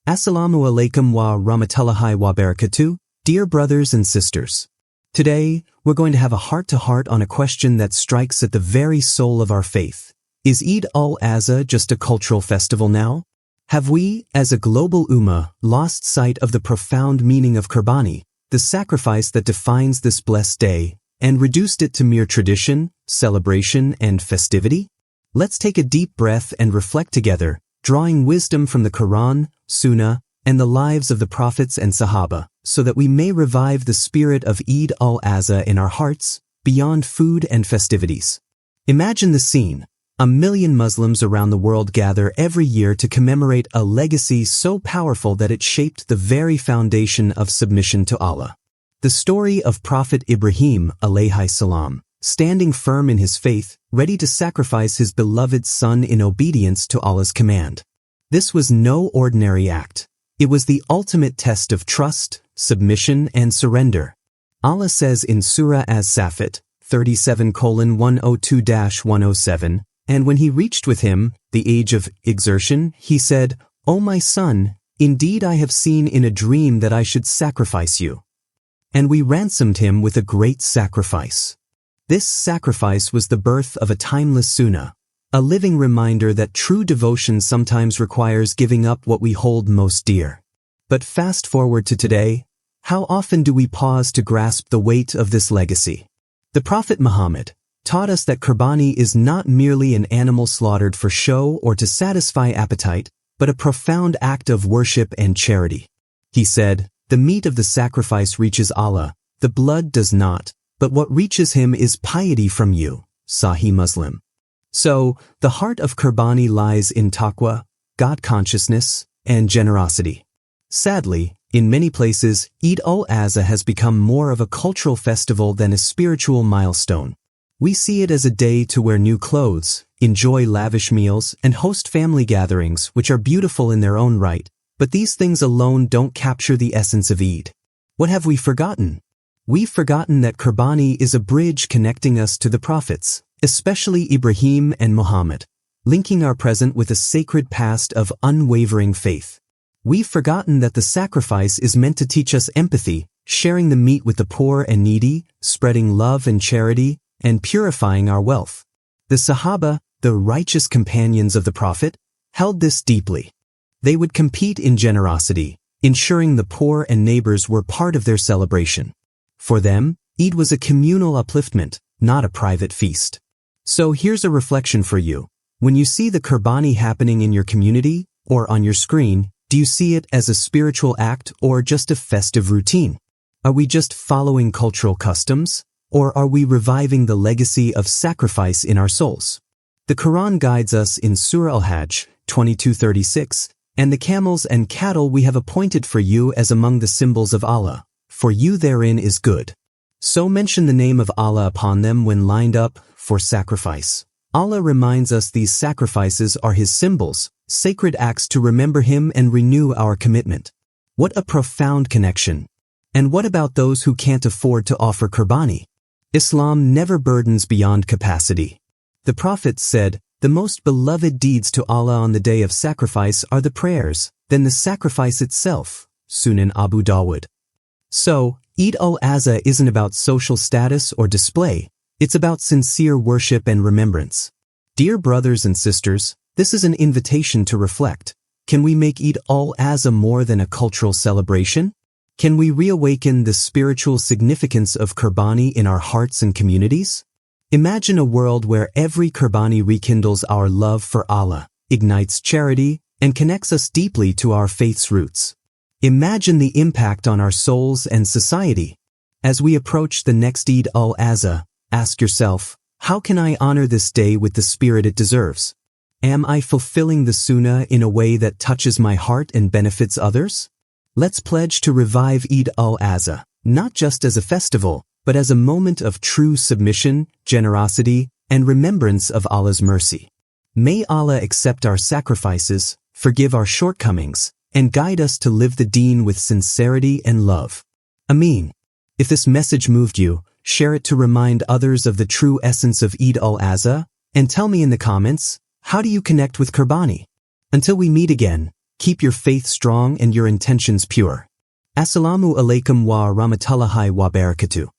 Assalamu alaikum wa rahmatullahi wa barakatuh, dear brothers and sisters. Today, we're going to have a heart-to-heart on a question that strikes at the very soul of our faith. Is Eid al-Adha just a cultural festival now? Have we, as a global ummah, lost sight of the profound meaning of Qurbani, the sacrifice that defines this blessed day, and reduced it to mere tradition, celebration, and festivity? Let's take a deep breath and reflect together, drawing wisdom from the Quran, Sunnah, and the lives of the prophets and Sahaba, so that we may revive the spirit of Eid al-Adha in our hearts, beyond food and festivities. Imagine the scene. 1 million Muslims around the world gather every year to commemorate a legacy so powerful that it shaped the very foundation of submission to Allah. The story of Prophet Ibrahim alayhi salam, standing firm in his faith, ready to sacrifice his beloved son in obedience to Allah's command. This was no ordinary act. It was the ultimate test of trust, submission, and surrender. Allah says in Surah As-Safat, 37:102-107, "And when he reached with him the age of exertion, he said, 'O my son, indeed I have seen in a dream that I should sacrifice you. And we ransomed him with a great sacrifice.'" This sacrifice was the birth of a timeless sunnah, a living reminder that true devotion sometimes requires giving up what we hold most dear. But fast forward to today, how often do we pause to grasp the weight of this legacy? The Prophet Muhammad taught us that Qurbani is not merely an animal slaughtered for show or to satisfy appetite, but a profound act of worship and charity. He said, "The meat of the sacrifice reaches Allah, the blood does not, but what reaches him is piety from you." Sahih Muslim. So, the heart of Qurbani lies in taqwa, God consciousness, and generosity. Sadly, in many places, Eid al-Adha has become more of a cultural festival than a spiritual milestone. We see it as a day to wear new clothes, enjoy lavish meals, and host family gatherings, which are beautiful in their own right, but these things alone don't capture the essence of Eid. What have we forgotten? We've forgotten that Qurbani is a bridge connecting us to the prophets, especially Ibrahim and Muhammad, linking our present with a sacred past of unwavering faith. We've forgotten that the sacrifice is meant to teach us empathy, sharing the meat with the poor and needy, spreading love and charity, and purifying our wealth. The Sahaba, the righteous companions of the Prophet, held this deeply. They would compete in generosity, ensuring the poor and neighbors were part of their celebration. For them, Eid was a communal upliftment, not a private feast. So here's a reflection for you. When you see the Qurbani happening in your community or on your screen, do you see it as a spiritual act or just a festive routine? Are we just following cultural customs, or are we reviving the legacy of sacrifice in our souls? The Quran guides us in Surah Al-Hajj 22:36, "And the camels and cattle we have appointed for you as among the symbols of Allah, for you therein is good." So mention the name of Allah upon them when lined up for sacrifice. Allah reminds us these sacrifices are His symbols, sacred acts to remember Him and renew our commitment. What a profound connection. And what about those who can't afford to offer Qurbani? Islam never burdens beyond capacity. The Prophet said, "The most beloved deeds to Allah on the day of sacrifice are the prayers, then the sacrifice itself." Sunan Abu Dawud. So, Eid al-Adha isn't about social status or display. It's about sincere worship and remembrance. Dear brothers and sisters, this is an invitation to reflect. Can we make Eid al-Adha more than a cultural celebration? Can we reawaken the spiritual significance of Qurbani in our hearts and communities? Imagine a world where every Qurbani rekindles our love for Allah, ignites charity, and connects us deeply to our faith's roots. Imagine the impact on our souls and society. As we approach the next Eid al-Adha, ask yourself, how can I honor this day with the spirit it deserves? Am I fulfilling the Sunnah in a way that touches my heart and benefits others? Let's pledge to revive Eid al-Adha, not just as a festival, but as a moment of true submission, generosity, and remembrance of Allah's mercy. May Allah accept our sacrifices, forgive our shortcomings, and guide us to live the deen with sincerity and love. Ameen. If this message moved you, share it to remind others of the true essence of Eid al-Adha, and tell me in the comments, how do you connect with Qurbani? Until we meet again, Keep your faith strong and your intentions pure. Assalamu alaikum wa rahmatullahi wa barakatuh.